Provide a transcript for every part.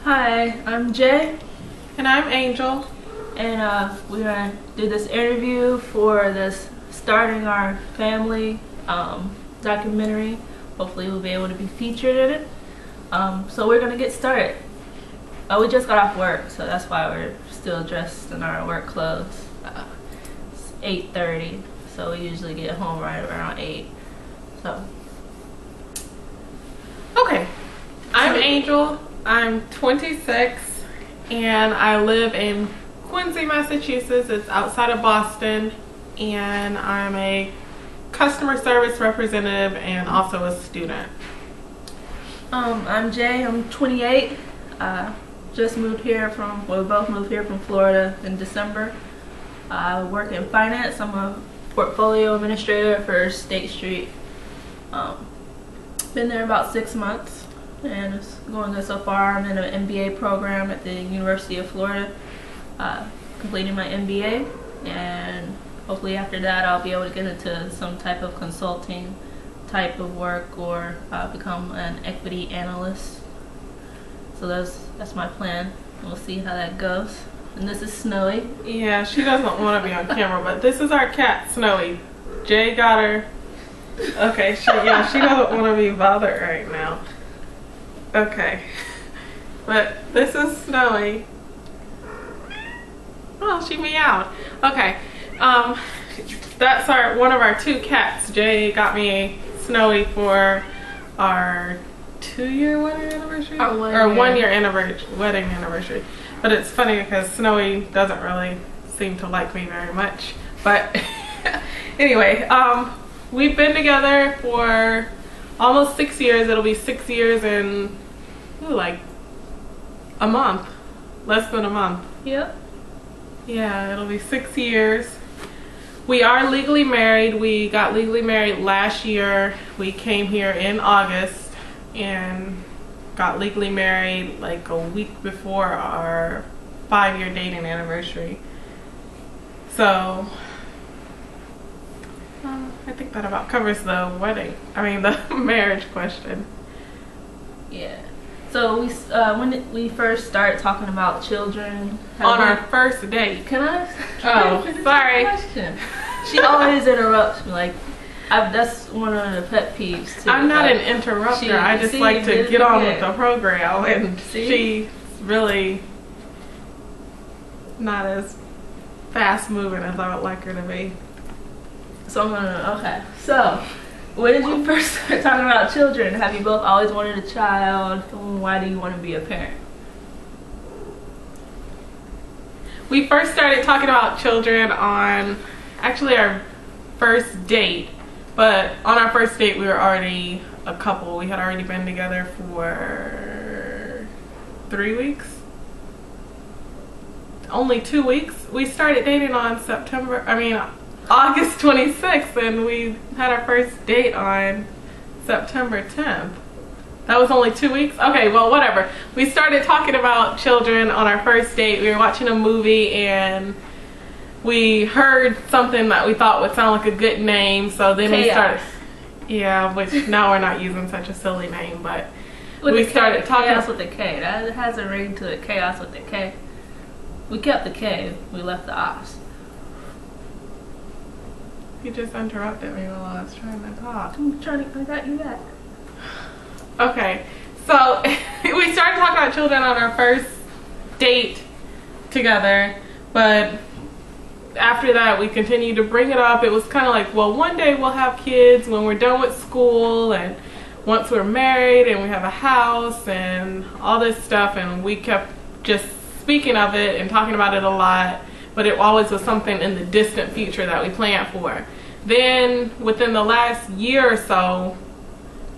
Hi, I'm Jay, And I'm Angel. and we're gonna do this interview for this starting our family documentary. Hopefully, we'll be able to be featured in it. So we're gonna get started. We just got off work, so that's why we're still dressed in our work clothes. It's 8:30, so we usually get home right around 8. So, Okay, I'm Angel. I'm 26 and I live in Quincy, Massachusetts. It's outside of Boston, and I'm a customer service representative and also a student. I'm Jay. I'm 28. Just moved here we both moved here from Florida in December. I work in finance. I'm a portfolio administrator for State Street. Been there about 6 months, and it's going good so far. I'm in an MBA program at the University of Florida, completing my MBA, and hopefully after that I'll be able to get into some type of consulting type of work or become an equity analyst. So that's my plan. We'll see how that goes. And this is Snowy. Yeah, she doesn't want to be on camera, but this is our cat, Snowy. Jay got her. Okay, she doesn't want to be bothered right now. Okay, but this is Snowy. Oh, she meowed. Okay, that's one of our 2 cats. Jay got me Snowy for our 2-year wedding anniversary, or 1-year wedding anniversary. But it's funny because Snowy doesn't really seem to like me very much. But anyway, we've been together for almost 6 years. It'll be 6 years in like a month, less than a month. Yep. Yeah, it'll be 6 years. We are legally married. We got legally married last year. We came here in August and got legally married like a week before our 5-year dating anniversary. So I think that about covers the the marriage question. Yeah. So when did we first start talking about children? On our first date. Can I? Oh, sorry. Question. She always interrupts me. Like, that's one of the pet peeves too. I'm not an interrupter. I just like to get on with the program, and she's really not as fast moving as I would like her to be. So okay. So, when did you first start talking about children? Have you both always wanted a child? Why do you want to be a parent? We first started talking about children on actually our first date, but on our first date we were already a couple. We had already been together for 3 weeks. Only 2 weeks. We started dating on August 26th, and we had our first date on September 10th. That was only 2 weeks? Okay, well, whatever. We started talking about children on our first date. We were watching a movie, and we heard something that we thought would sound like a good name, so then we started... Yeah, which now we're not using such a silly name, but we started talking... Chaos with the K. That has a ring to it. Chaos with the K. We kept the K. We left the O's. You just interrupted me while I was trying to talk. I got you back. Okay, so we started talking about children on our first date together, but after that we continued to bring it up. It was kind of like, well, one day we'll have kids when we're done with school, and once we're married and we have a house and all this stuff, and we kept just speaking of it and talking about it a lot, but it always was something in the distant future that we planned for. Then within the last year or so,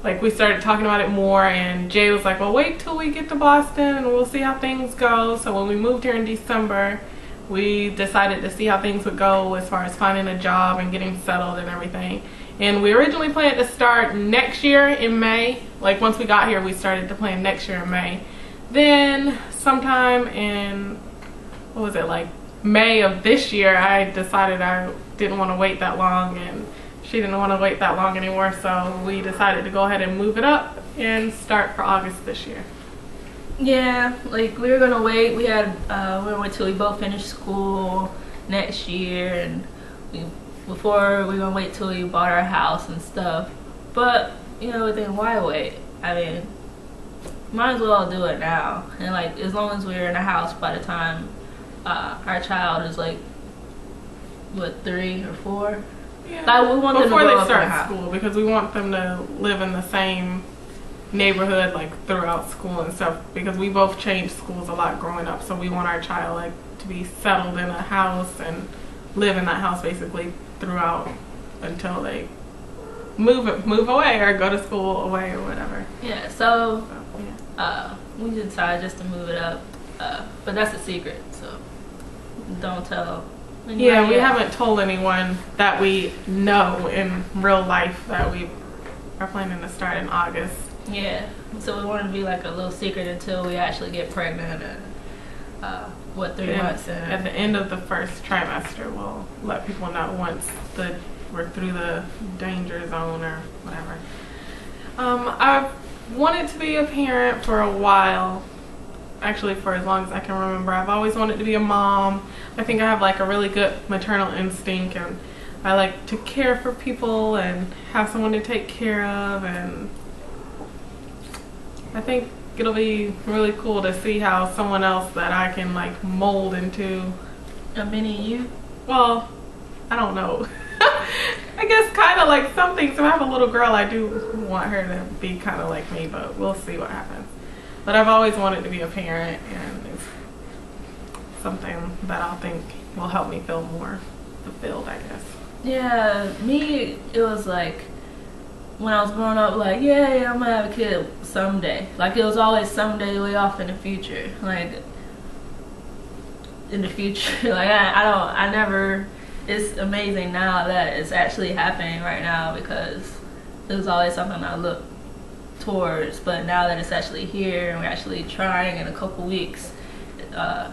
like, we started talking about it more, and Jay was like, well, wait till we get to Boston and we'll see how things go. So when we moved here in December, we decided to see how things would go as far as finding a job and getting settled and everything. And we originally planned to start next year in May. Like, once we got here, we started to plan next year in May. Then sometime in, what was it, like May of this year, I decided I didn't want to wait that long, and she didn't want to wait that long anymore, so we decided to go ahead and move it up and start for August this year. Yeah, like we were gonna wait. We were gonna wait till we both finished school next year, and before we were gonna wait till we bought our house and stuff. But then why wait? I mean, might as well do it now. And like, as long as we're in a house by the time our child is like, what, 3 or 4? Yeah. Like, we want before them to grow they up in a start house. school, because we want them to live in the same neighborhood like throughout school and stuff, because we both changed schools a lot growing up, so we want our child like to be settled in a house and live in that house basically throughout until they move away or go to school away or whatever. Yeah, so we decided just to move it up, but that's a secret, so don't tell anybody. Yeah, we haven't told anyone that we know in real life that we are planning to start in August. Yeah, so we want to be like a little secret until we actually get pregnant and 3 months in. At the end of the first trimester, we'll let people know once we're through the danger zone or whatever. I've wanted to be a parent for a while, actually for as long as I can remember. I've always wanted to be a mom. I think I have like a really good maternal instinct, and I like to care for people and have someone to take care of, and I think it'll be really cool to see how someone else that I can like mold into a mini you. Well, I don't know. I guess kind of like something. So I have a little girl. I do want her to be kind of like me, but we'll see what happens. But I've always wanted to be a parent, and it's something that I think will help me feel more fulfilled, I guess. Yeah, me, it was like when I was growing up, like, yeah, I'm gonna have a kid someday. Like, it was always someday, way off in the future. Like, in the future, like, I never, it's amazing now that it's actually happening right now, because it was always something I looked towards, but now that it's actually here and we're actually trying in a couple weeks, that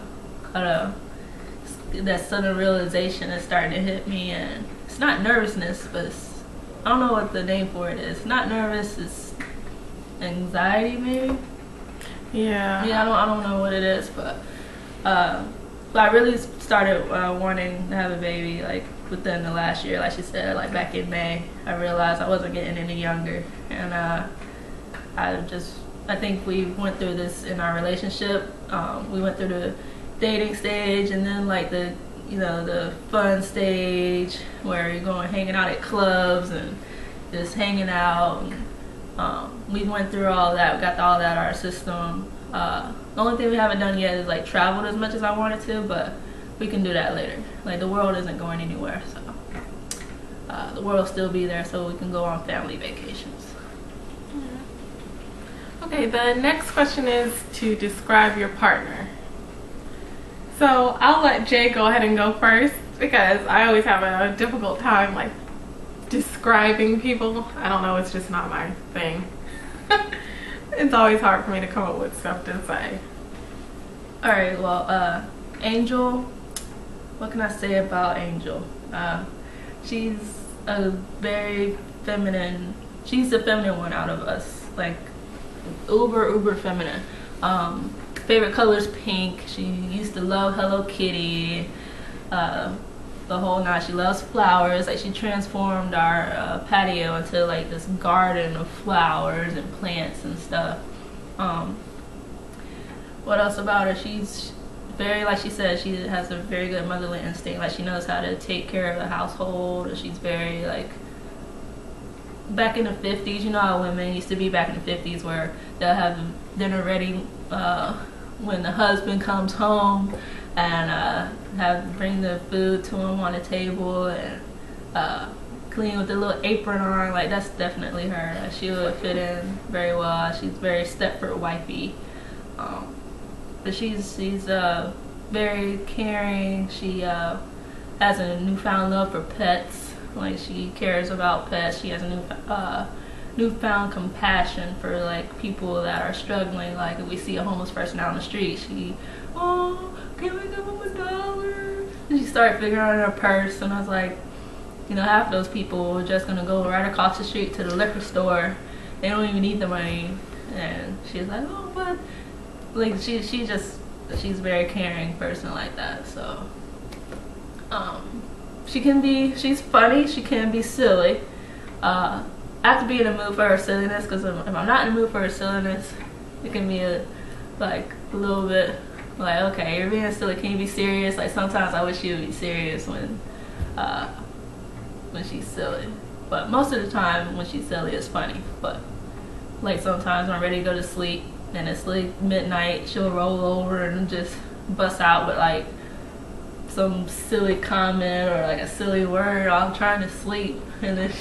sudden realization is starting to hit me, and it's not nervousness, but I don't know what the name for it is. Not nervous, it's anxiety maybe. Yeah. I don't know what it is, but I really started wanting to have a baby like within the last year. Like she said, like back in May, I realized I wasn't getting any younger, and I think we went through this in our relationship. We went through the dating stage, and then like the fun stage where you're going hanging out at clubs and just hanging out. And, we went through all that. We got all that out of our system. The only thing we haven't done yet is like traveled as much as I wanted to, but we can do that later. Like, the world isn't going anywhere, so the world will still be there, so we can go on family vacations. Okay, the next question is to describe your partner. So I'll let Jay go ahead and go first, because I always have a difficult time like describing people. I don't know, it's just not my thing. It's always hard for me to come up with stuff to say. Alright, well, Angel, what can I say about Angel? She's a very feminine, she's the feminine one out of us, like uber feminine. Favorite color is pink. She used to love Hello Kitty, the whole night. She loves flowers. Like, she transformed our patio into like this garden of flowers and plants and stuff. What else about her? She's very, like she said, she has a very good motherly instinct. Like, she knows how to take care of the household. She's very like, back in the 50s, you know how women used to be back in the 50s, where they'll have dinner ready when the husband comes home, and bring the food to him on the table, and clean with a little apron on. Like, that's definitely her. She would fit in very well. She's very Stepford wifey, but she's very caring. She has a newfound love for pets. Like, she cares about pets. She has a newfound compassion for like people that are struggling. Like, if we see a homeless person out on the street, she, oh, can we give them $1? And she started figuring out in her purse, and I was like, half those people are just gonna go right across the street to the liquor store. They don't even need the money. And she was like, oh, but like she's a very caring person like that. So she's funny, she can be silly. I have to be in the mood for her silliness, because if I'm not in the mood for her silliness, it can be a little bit like, okay, you're being silly, can you be serious? Like sometimes I wish she would be serious when she's silly, but most of the time when she's silly it's funny. But like sometimes when I'm ready to go to sleep and it's like midnight, she'll roll over and just bust out with like some silly comment or like a silly word. I'm trying to sleep, and then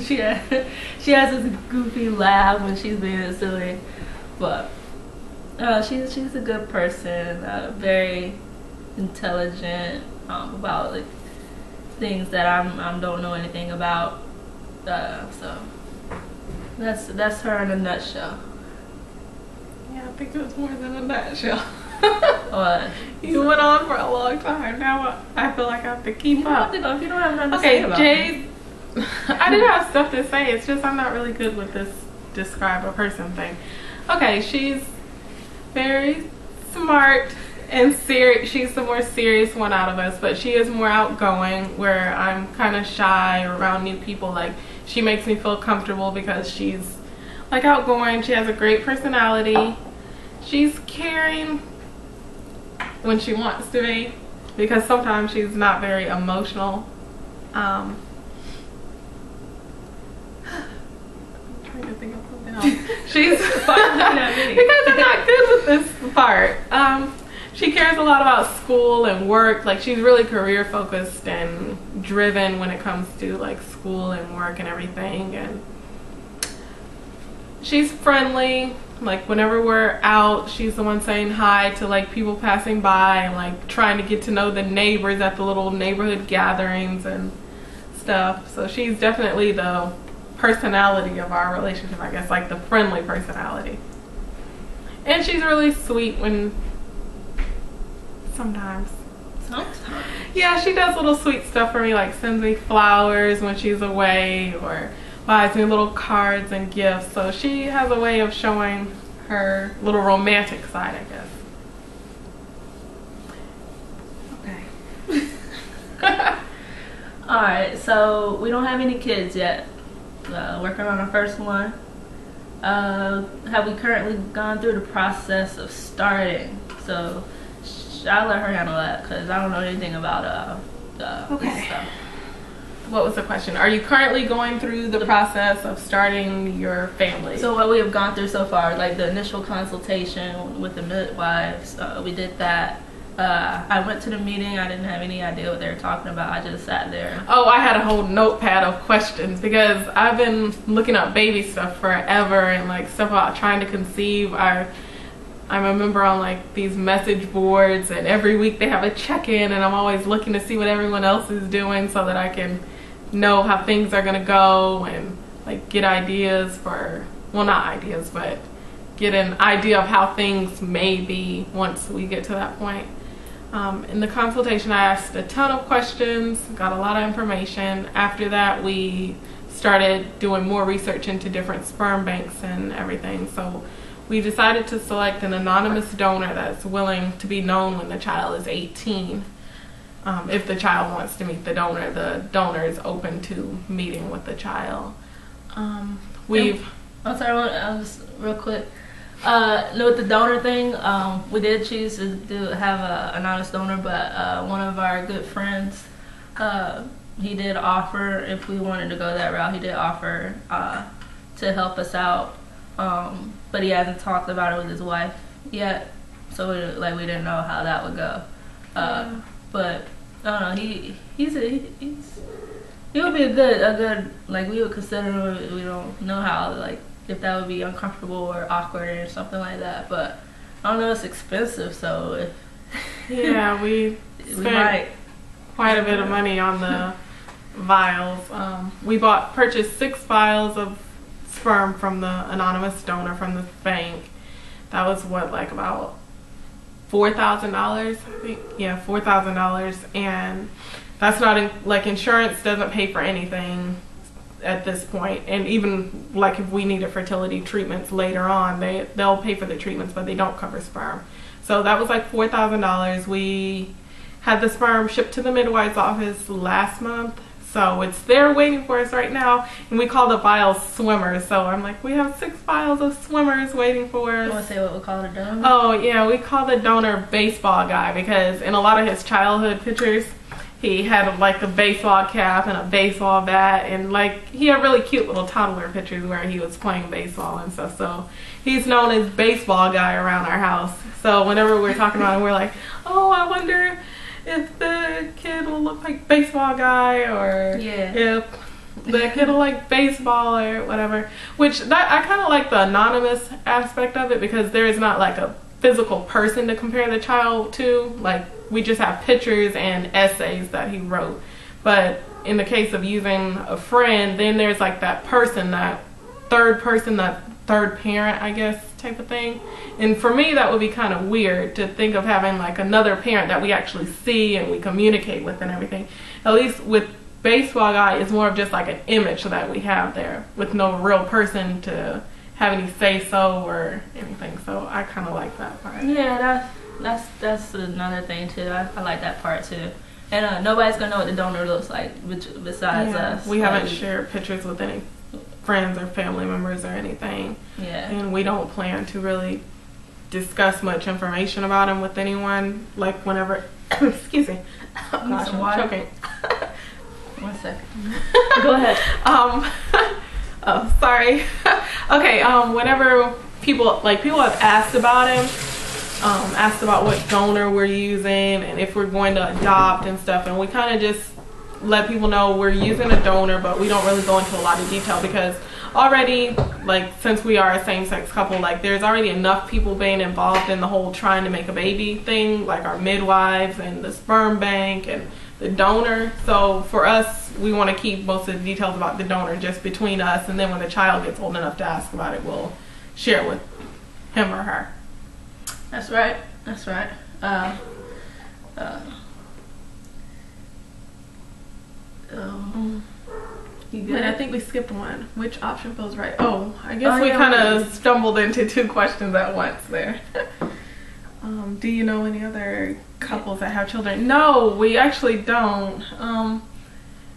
she has this goofy laugh when she's being silly. But she's a good person, very intelligent about like things that I don't know anything about. So that's her in a nutshell. Yeah, I think it was more than a nutshell. What? You went on for a long time. Now I feel like I have to keep up. You don't have nothing to say about Jay's. I do have stuff to say. It's just I'm not really good with this describe a person thing. Okay, she's very smart and serious. She's the more serious one out of us, but she is more outgoing, where I'm kind of shy around new people. Like, she makes me feel comfortable because she's like outgoing. She has a great personality. She's caring when she wants to be, because sometimes she's not very emotional. I'm trying to think of something else. She's because I'm not good with this part. She cares a lot about school and work. Like, she's really career focused and driven when it comes to like school and work and everything. And she's friendly. Like, whenever we're out, she's the one saying hi to like people passing by and like trying to get to know the neighbors at the little neighborhood gatherings and stuff. So she's definitely the personality of our relationship, I guess, like the friendly personality. And she's really sweet when sometimes. Yeah, she does little sweet stuff for me, like sends me flowers when she's away, or buys me little cards and gifts. So she has a way of showing her little romantic side, I guess. Okay. Alright, so we don't have any kids yet. Working on our first one. Have we currently gone through the process of starting? So I'll let her handle that, because I don't know anything about this stuff. What was the question? Are you currently going through the process of starting your family? So what we have gone through so far, like the initial consultation with the midwives, we did that. I went to the meeting. I didn't have any idea what they were talking about. I just sat there. Oh, I had a whole notepad of questions, because I've been looking up baby stuff forever, and like stuff about trying to conceive. I'm a member on like these message boards, and every week they have a check-in, and I'm always looking to see what everyone else is doing so that I can know how things are gonna go, and like get ideas for, well, not ideas, but get an idea of how things may be once we get to that point. In the consultation, I asked a ton of questions, got a lot of information. After that, we started doing more research into different sperm banks and everything. So we decided to select an anonymous donor that's willing to be known when the child is 18. If the child wants to meet the donor is open to meeting with the child. I'm sorry, I'll just real quick. With the donor thing, we did choose to have an anonymous donor, but one of our good friends, he did offer, if we wanted to go that route, he did offer to help us out, but he hasn't talked about it with his wife yet, so we didn't know how that would go. But I don't know, he would be a good, like, we would consider him. We don't know how, like, if that would be uncomfortable or awkward or something like that, but I don't know, it's expensive, so if yeah, we spent quite a bit of money on the vials. We purchased 6 vials of sperm from the anonymous donor from the bank. That was what, like about $4,000, I think. Yeah, $4,000, and that's not like insurance doesn't pay for anything. at this point. And even like if we needed fertility treatments later on, they'll pay for the treatments, but they don't cover sperm. So that was like $4,000. We had the sperm shipped to the midwife's office last month. So it's there waiting for us right now, and we call the vials swimmers. So I'm like, we have 6 vials of swimmers waiting for us. You want to say what we call the donor? Oh yeah, we call the donor baseball guy, because in a lot of his childhood pictures, he had like a baseball cap and a baseball bat, and like he had really cute little toddler pictures where he was playing baseball and stuff. So he's known as baseball guy around our house. So whenever we're talking about him, we're like, oh, I wonder if the kid will look like baseball guy, or if the kid will like baseball or whatever. Which that I kind of like the anonymous aspect of it, because there is not like a physical person to compare the child to. Like we just have pictures and essays that he wrote. But in the case of using a friend, then there's like that person, that third person, that third parent, I guess, type of thing. And for me, that would be kind of weird to think of having like another parent that we actually see and we communicate with and everything. At least with baseball guy, it's more of just like an image that we have there with no real person to have any say so or anything. So I kind of like that part. Yeah, that's another thing too. I like that part too. And nobody's gonna know what the donor looks like besides us. We haven't shared pictures with any friends or family members or anything. Yeah. And we don't plan to really discuss much information about him with anyone. Like whenever, excuse me. Oh, gosh, I'm choking. 1 second. Go ahead. Oh, sorry. Okay. Whenever people have asked about him, asked about what donor we're using and if we're going to adopt and stuff, and we kind of just let people know we're using a donor, but we don't really go into a lot of detail, because already, like, since we are a same-sex couple, like, there's already enough people being involved in the whole trying to make a baby thing, like our midwives and the sperm bank and the donor. So for us, we want to keep most of the details about the donor just between us, and then when the child gets old enough to ask about it, we'll share it with him or her. That's right. That's right. You good? I think we skipped one. Which option feels right? Oh, I guess we kind of stumbled into 2 questions at once there. Do you know any other couples that have children? No, we actually don't.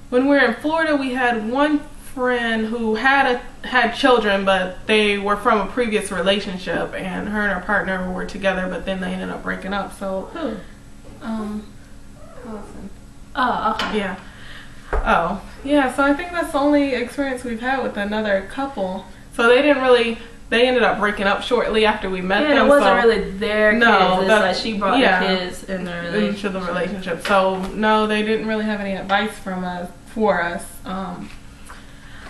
When we were in Florida, we had one friend who had children, but they were from a previous relationship, and her and her partner were together, but then they ended up breaking up. So, Allison. Oh, okay. Yeah. Oh, yeah, so I think that's the only experience we've had with another couple. So they ended up breaking up shortly after we met them. Yeah, it wasn't really their kids. No, it's like she brought the kids in the relationship. Into the relationship. So, no, they didn't really have any advice for us.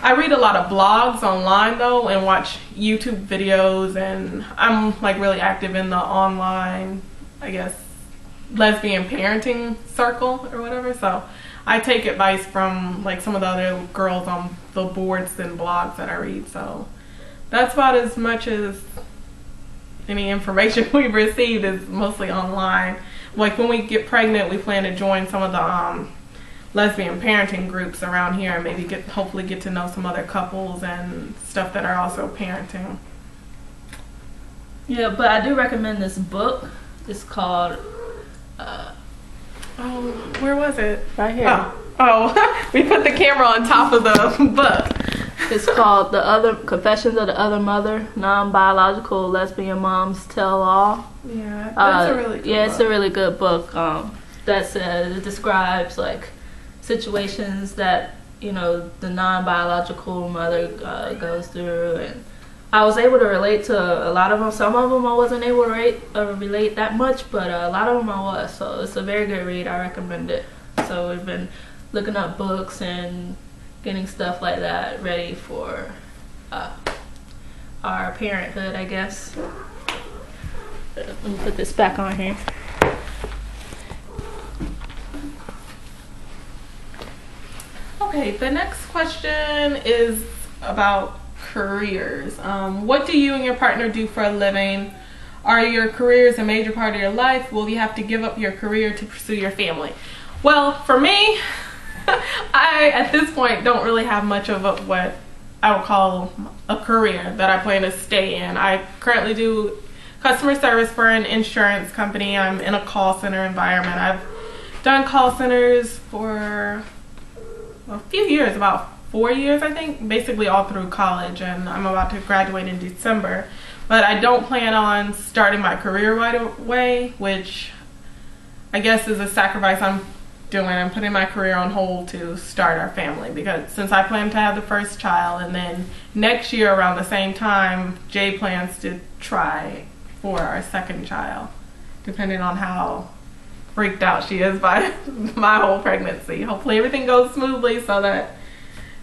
I read a lot of blogs online, though, and watch YouTube videos, and I'm, like, really active in the online, I guess, lesbian parenting circle or whatever, so I take advice from like some of the other girls on the boards and blogs that I read. So that's about as much as any information we've received is mostly online. Like when we get pregnant, we plan to join some of the lesbian parenting groups around here and maybe hopefully get to know some other couples and stuff that are also parenting. Yeah, but I do recommend this book. It's called where was it? Right here. Oh, we put the camera on top of the book. It's called Confessions of the Other Mother, Non-Biological Lesbian Moms Tell All. Yeah, that's a really good book. It's a really good book. It describes like situations that, you know, the non-biological mother goes through, and I was able to relate to a lot of them. Some of them I wasn't able to relate that much, but a lot of them I was. So it's a very good read. I recommend it. So we've been looking up books and getting stuff like that ready for our parenthood, I guess. Let me put this back on here. Okay, the next question is about careers. What do you and your partner do for a living? Are your careers a major part of your life? Will you have to give up your career to pursue your family? Well, for me, I, at this point, don't really have much of what I would call a career that I plan to stay in. I currently do customer service for an insurance company. I'm in a call center environment. I've done call centers for a few years, about 4 years, I think, basically all through college, and I'm about to graduate in December. But I don't plan on starting my career right away, which I guess is a sacrifice I'm doing. I'm putting my career on hold to start our family, because since I plan to have the first child, and then next year around the same time, Jay plans to try for our second child, depending on how freaked out she is by my whole pregnancy. Hopefully everything goes smoothly so that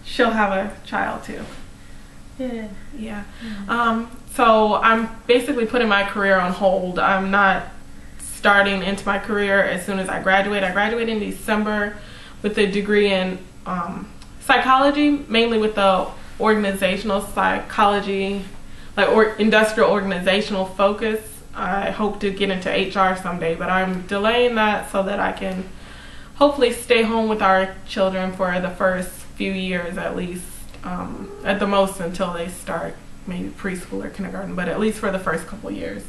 she'll have a child too. Yeah. So I'm basically putting my career on hold. I'm not starting into my career as soon as I graduate. I graduate in December with a degree in psychology, mainly with the organizational psychology, like industrial organizational focus. I hope to get into HR someday, but I'm delaying that so that I can hopefully stay home with our children for the first few years at least, at the most until they start maybe preschool or kindergarten, but at least for the first couple years.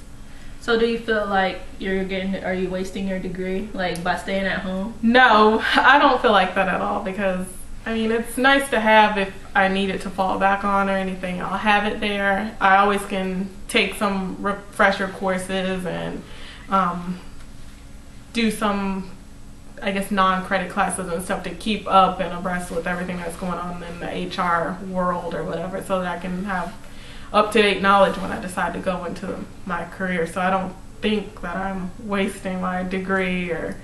So do you feel like are you wasting your degree, like, by staying at home? No, I don't feel like that at all, because I mean, it's nice to have if I need it to fall back on or anything. I'll have it there. I always can take some refresher courses and do some, I guess, non-credit classes and stuff to keep up and abreast with everything that's going on in the HR world or whatever, so that I can have up-to-date knowledge when I decide to go into my career. So I don't think that I'm wasting my degree or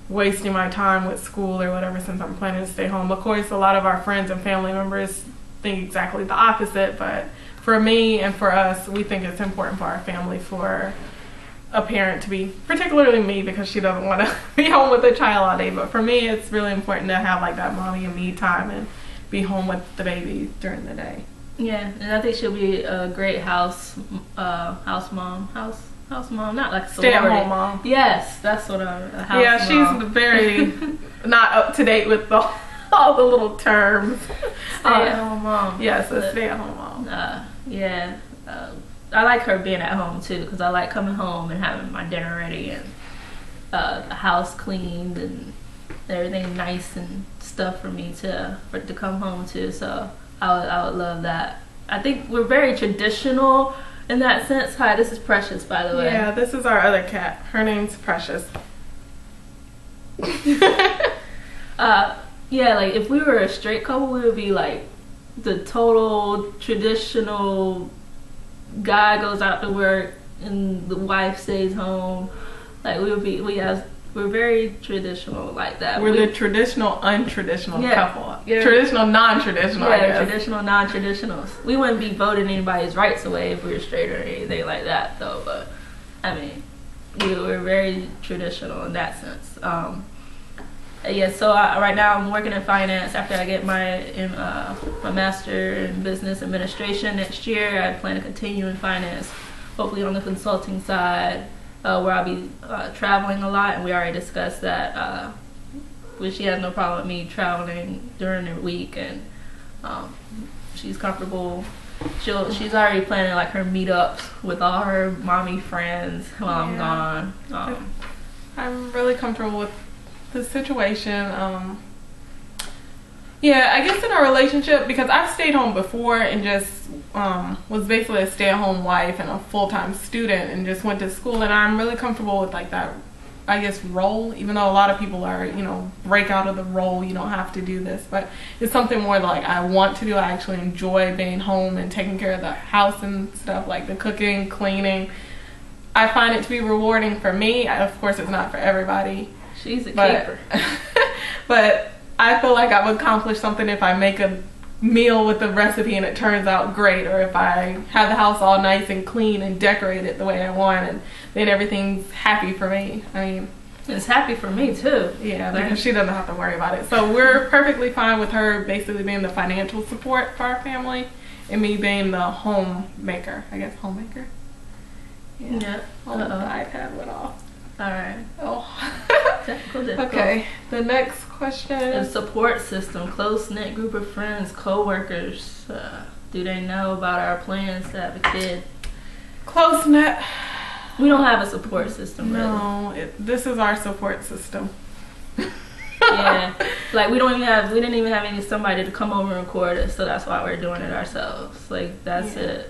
wasting my time with school or whatever, since I'm planning to stay home. Of course, a lot of our friends and family members think exactly the opposite, but for me and for us, we think it's important for our family for a parent to be, particularly me, because she doesn't want to be home with a child all day, but for me, it's really important to have like that mommy and me time and be home with the baby during the day. Yeah, and I think she'll be a great house mom, not like stay-at-home mom. Yes, that's what a house yeah, mom. She's very not up to date with all the little terms. Stay-at-home mom. Yes, a stay-at-home mom. Yeah, I like her being at home too, because I like coming home and having my dinner ready and the house cleaned and everything nice and stuff for me to come home to. So I would love that. I think we're very traditional in that sense. Hi, this is Precious, by the way. Yeah, this is our other cat. Her name's Precious. Yeah, like if we were a straight couple, we would be like the total traditional guy goes out to work and the wife stays home. Like we're very traditional like that. We're the traditional, untraditional couple. Yeah. Traditional, non-traditional. Yeah, traditional, non-traditionals. We wouldn't be voting anybody's rights away if we were straight or anything like that, though. But I mean, we're very traditional in that sense. Yeah. So right now I'm working in finance. After I get my master in business administration next year, I plan to continue in finance, hopefully on the consulting side. Where I'll be traveling a lot, and we already discussed that. She has no problem with me traveling during the week, and she's comfortable. She's already planning like her meetups with all her mommy friends while I'm gone. I'm really comfortable with the situation. Yeah, I guess in our relationship, because I've stayed home before and just was basically a stay-at-home wife and a full-time student and just went to school, and I'm really comfortable with like that, I guess, role, even though a lot of people are, break out of the role, you don't have to do this, but it's something more like I want to do. I actually enjoy being home and taking care of the house and stuff, like the cooking, cleaning. I find it to be rewarding for me. Of course, it's not for everybody. She's a keeper. But I feel like I've accomplished something if I make a meal with the recipe and it turns out great, or if I have the house all nice and clean and decorated the way I want, and then everything's happy for me. I mean, it's happy for me too. Yeah, because she doesn't have to worry about it. So we're perfectly fine with her basically being the financial support for our family and me being the homemaker. I guess homemaker. Yeah. The iPad went off. All right. Oh. Technical difficulty. Okay. The next question. A support system, close-knit group of friends, co-workers. Do they know about our plans to have a kid? Close-knit. We don't have a support system, really. No, this is our support system. Yeah, like we didn't even have somebody to come over and record us, so that's why we're doing it ourselves. Like that's it.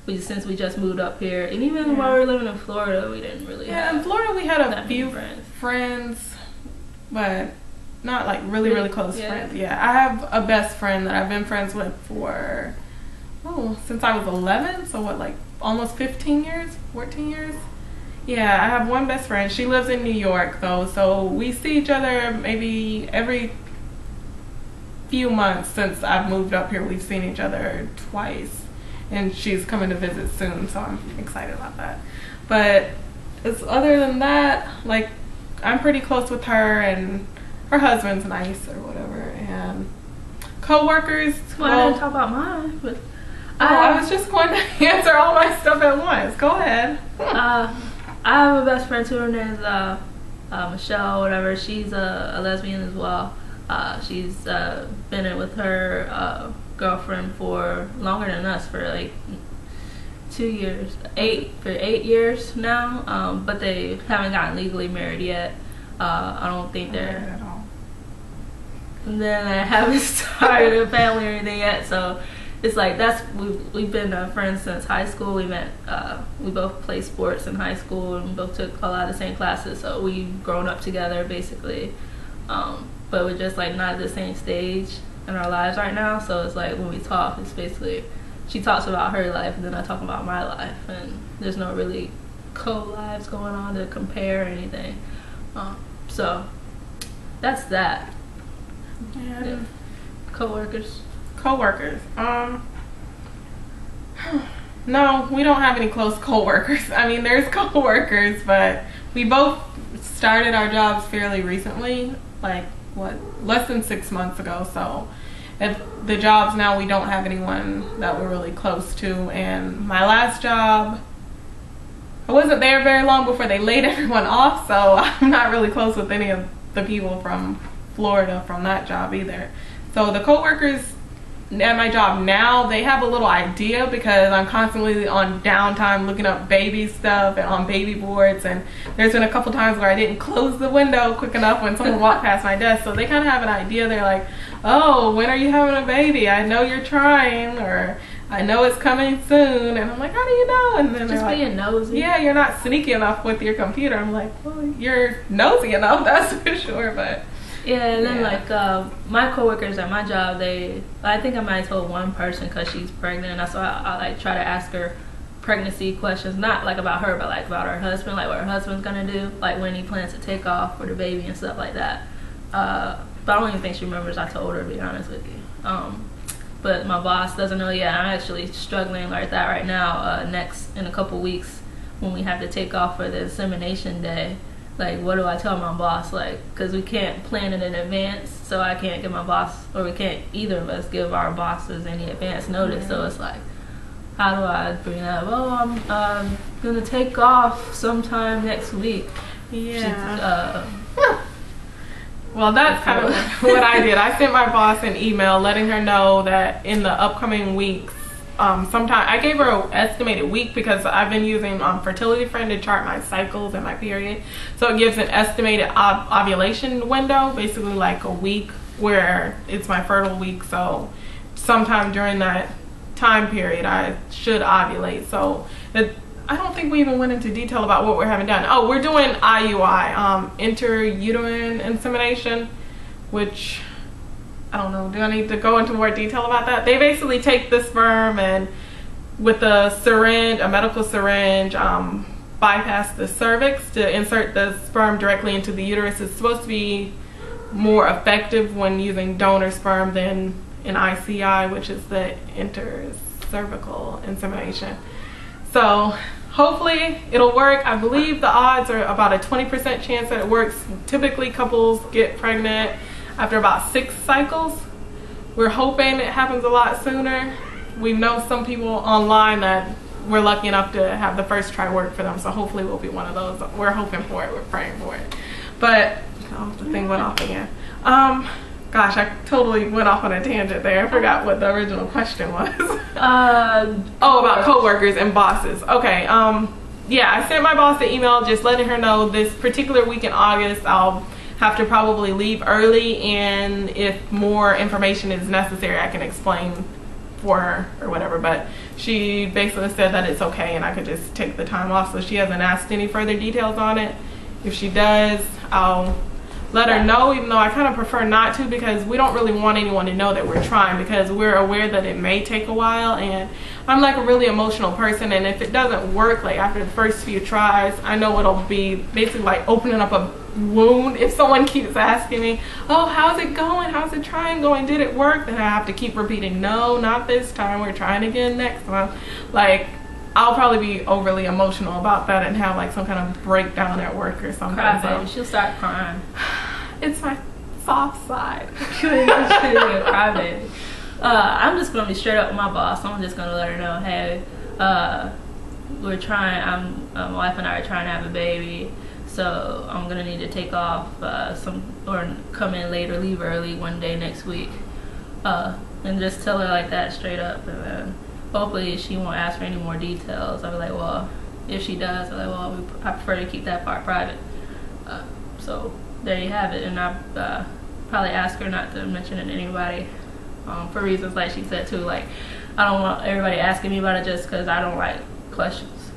Since we just moved up here, and even while we were living in Florida, we didn't really. Yeah, in Florida we had a few friends, but not like really close friends. Yeah, I have a best friend that I've been friends with for since I was 11. So what, like almost 15 years, 14 years. Yeah, I have one best friend. She lives in New York though, so we see each other maybe every few months. Since I've moved up here, we've seen each other twice, and she's coming to visit soon, so I'm excited about that. But other than that, like I'm pretty close with her, and her husband's nice or whatever, and co-workers. Well, I didn't talk about mine, but I was just going to answer all my stuff at once. Go ahead. I have a best friend too. Her name's Michelle, whatever. She's a lesbian as well. She's been in with her girlfriend for longer than us, for like 2 years, 8 years now. But they haven't gotten legally married yet. I don't think they're. And then I haven't started a family or anything yet, so. It's like we've been friends since high school. We met. We both played sports in high school, and we both took a lot of the same classes. So we've grown up together, basically. But we're just like not at the same stage in our lives right now. So it's like when we talk, it's basically she talks about her life, and then I talk about my life, and there's no really co-lives going on to compare or anything. So that's that. Yeah. Co-workers. Co-workers. No, we don't have any close co-workers. I mean, there's co-workers, but we both started our jobs fairly recently, like less than 6 months ago. So at the jobs now, we don't have anyone that we're really close to. And my last job, I wasn't there very long before they laid everyone off, so I'm not really close with any of the people from Florida from that job either. So the co-workers at my job now, they have a little idea because I'm constantly on downtime looking up baby stuff and on baby boards, and there's been a couple times where I didn't close the window quick enough when someone walked past my desk, so they kind of have an idea. They're like, oh, when are you having a baby? I know you're trying, or I know it's coming soon. And I'm like, how do you know? And then just being nosy. Yeah, you're not sneaky enough with your computer. I'm like, well, you're nosy enough, that's for sure. But yeah, and then like my coworkers at my job, I think I might have told one person because she's pregnant, and that's why I like try to ask her pregnancy questions, not like about her, but like about her husband, like what her husband's gonna do, like when he plans to take off for the baby and stuff like that. But I don't even think she remembers I told her, to be honest with you. But my boss doesn't know yet. I'm actually struggling like that right now. Next in a couple weeks, when we have to take off for the insemination day. Like, what do I tell my boss? Like, because we can't plan it in advance, so I can't give my boss, or we can't either of us give our bosses any advance notice. So it's like, how do I bring that up? Oh, I'm gonna take off sometime next week. Yeah. Well, that's kind of what I did. I sent my boss an email letting her know that in the upcoming weeks, sometime I gave her an estimated week because I've been using Fertility Friend to chart my cycles and my period, so it gives an estimated ovulation window, basically like a week where it's my fertile week. So sometime during that time period I should ovulate. So I don't think we even went into detail about what we're having done. Oh, we're doing IUI, intrauterine insemination, which I don't know, do I need to go into more detail about that? They basically take the sperm and with a syringe, a medical syringe, bypass the cervix to insert the sperm directly into the uterus. It's supposed to be more effective when using donor sperm than an ICI, which is the intercervical insemination. So hopefully it'll work. I believe the odds are about a 20% chance that it works. Typically couples get pregnant after about 6 cycles. We're hoping it happens a lot sooner. We know some people online that we're lucky enough to have the first try work for them, so hopefully we'll be one of those. We're hoping for it, we're praying for it. But Oh, the thing went off again. Gosh, I totally went off on a tangent there. I forgot what the original question was. Oh, about coworkers and bosses. Okay. Yeah, I sent my boss the email just letting her know this particular week in August I'll have to probably leave early, and if more information is necessary I can explain for her or whatever, but she basically said that it's okay and I could just take the time off, so she hasn't asked any further details on it. If she does, I'll let her know, even though I kind of prefer not to, because we don't really want anyone to know that we're trying, because we're aware that it may take a while, and I'm like a really emotional person, and if it doesn't work like after the first few tries, I know it'll be basically like opening up a wound if someone keeps asking me, oh, how's it going, how's the trying going, did it work? Then I have to keep repeating, no, not this time, we're trying again next month. Like, I'll probably be overly emotional about that and have like some kind of breakdown at work or something. Cry, baby. She'll start crying. It's my soft side. She'll be a cry, baby. I'm just gonna be straight up with my boss. I'm just gonna let her know, hey, we're trying. My wife and I are trying to have a baby, so I'm gonna need to take off or come in late or leave early one day next week, and just tell her like that straight up, and then hopefully she won't ask for any more details. I'll be like, well, if she does, I'll be like, well, I prefer to keep that part private. So there you have it, and I'll probably ask her not to mention it to anybody, for reasons like she said too. Like, I don't want everybody asking me about it just because I don't like questions.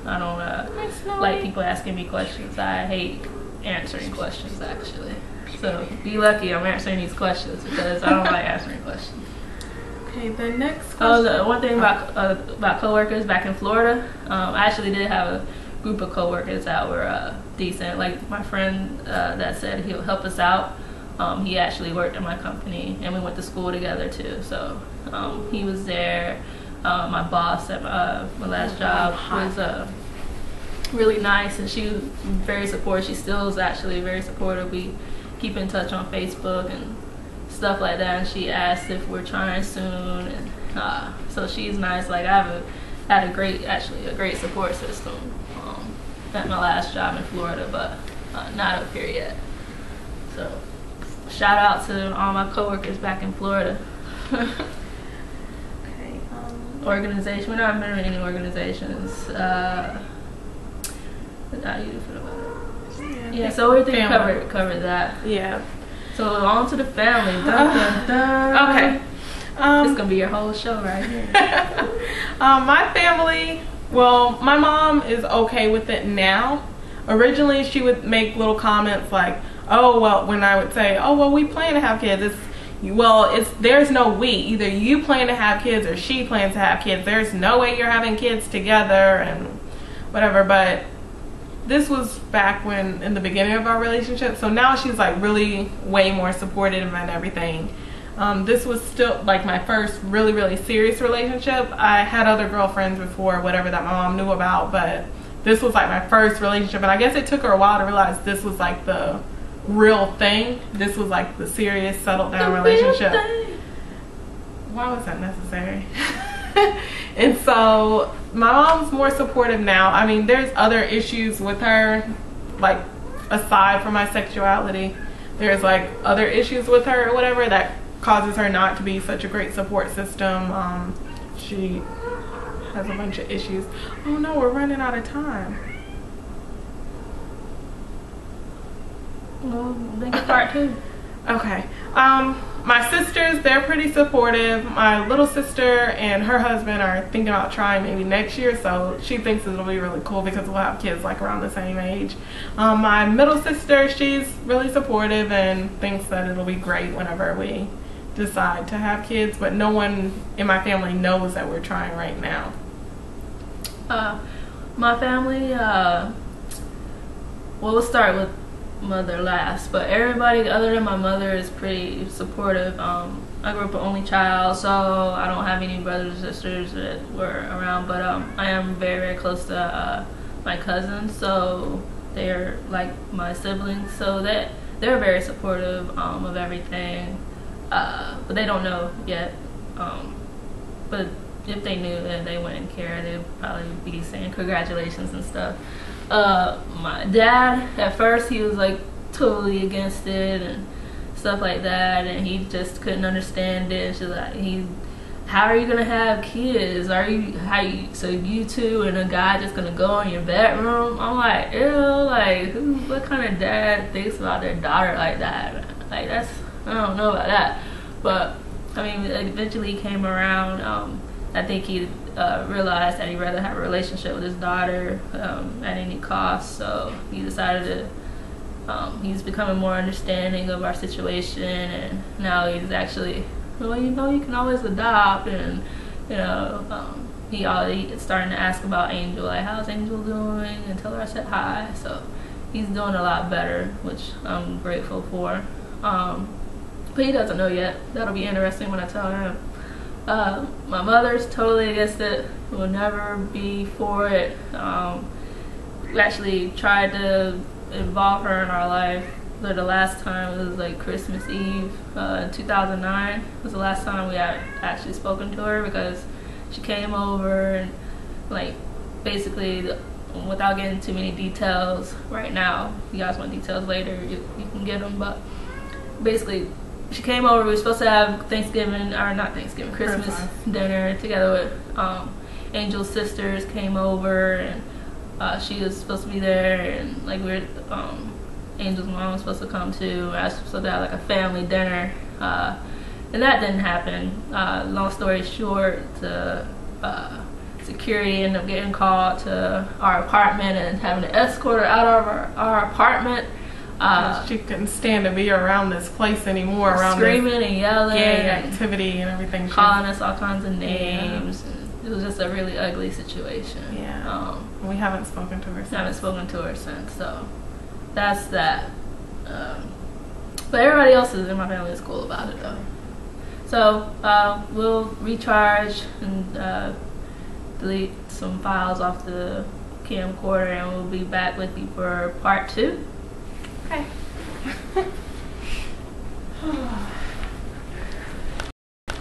I don't like people asking me questions. I hate answering questions, actually. So be lucky I'm answering these questions, because I don't like answering questions. Okay, the next question. Oh, the one thing about coworkers back in Florida, I actually did have a group of coworkers that were decent. Like my friend that said he'll help us out. He actually worked in my company, and we went to school together too. So he was there. My boss at my last job was really nice, and she was very supportive. She still is actually very supportive. We keep in touch on Facebook and stuff like that, and she asked if we're trying soon, and so she's nice. Like, I had a great support system at my last job in Florida, but not up here yet. So shout out to all my coworkers back in Florida. Okay. Organization, we're not a member of any organizations. Not you for the yeah, so everything covered that. Yeah. So on to the family. Dun, dun, dun. Okay. It's gonna be your whole show right here. My family, well, my mom is okay with it now. Originally, she would make little comments like, oh, well, when I would say, oh, well, we plan to have kids, there's no we. Either you plan to have kids or she plans to have kids. There's no way you're having kids together and whatever. But this was back when, in the beginning of our relationship. So now she's like really way more supportive and everything. This was still like my first really, really serious relationship. I had other girlfriends before, whatever, that my mom knew about, but this was like my first relationship. And I guess it took her a while to realize this was like the real thing. This was like the serious, settled down relationship. Why was that necessary? And so my mom's more supportive now. I mean, there's other issues with her, like aside from my sexuality, there's like other issues with her or whatever that causes her not to be such a great support system. She has a bunch of issues. Oh no, we're running out of time. Well, make it part 2. Okay. My sisters, they're pretty supportive. My little sister and her husband are thinking about trying maybe next year, so she thinks it'll be really cool because we'll have kids like around the same age. My middle sister, she's really supportive and thinks that it'll be great whenever we decide to have kids, but no one in my family knows that we're trying right now. My family, well, we'll start with mother last, but everybody other than my mother is pretty supportive. I grew up an only child, so I don't have any brothers or sisters that were around, but I am very, very close to my cousins, so they're like my siblings, so they're very supportive of everything, but they don't know yet, but if they knew, then they wouldn't care. They'd probably be saying congratulations and stuff. My dad, at first, he was like totally against it and stuff like that, and he just couldn't understand it. She's like, how are you gonna have kids? So you two and a guy just gonna go in your bedroom? I'm like, ew, like what kind of dad thinks about their daughter like that? Like I don't know about that. But I mean, it eventually came around. I think he realized that he'd rather have a relationship with his daughter at any cost. So he decided to. He's becoming more understanding of our situation, and now he's actually, well, you can always adopt, and he already starting to ask about Angel, like how's Angel doing, and tell her I said hi. So he's doing a lot better, which I'm grateful for. But he doesn't know yet. That'll be interesting when I tell him. My mother's totally against it. Will never be for it. We actually tried to involve her in our life. But the last time it was like Christmas Eve in 2009 was the last time we had actually spoken to her, because she came over and like basically, without getting too many details right now, if you guys want details later, you can get them, but basically she came over. We were supposed to have Christmas dinner together with Angel's sisters came over, and she was supposed to be there, and like Angel's mom was supposed to come too. I was supposed to have like a family dinner, and that didn't happen. Long story short, security ended up getting called to our apartment and having to escort her out of our apartment. She couldn't stand to be around this place anymore. Around screaming and yelling, activity and everything, calling us all kinds of names. Yeah. It was just a really ugly situation. Yeah. We haven't spoken to her since. So that's that. But everybody else in my family is cool about it though. So we'll recharge and delete some files off the camcorder, and we'll be back with you for part 2. Okay.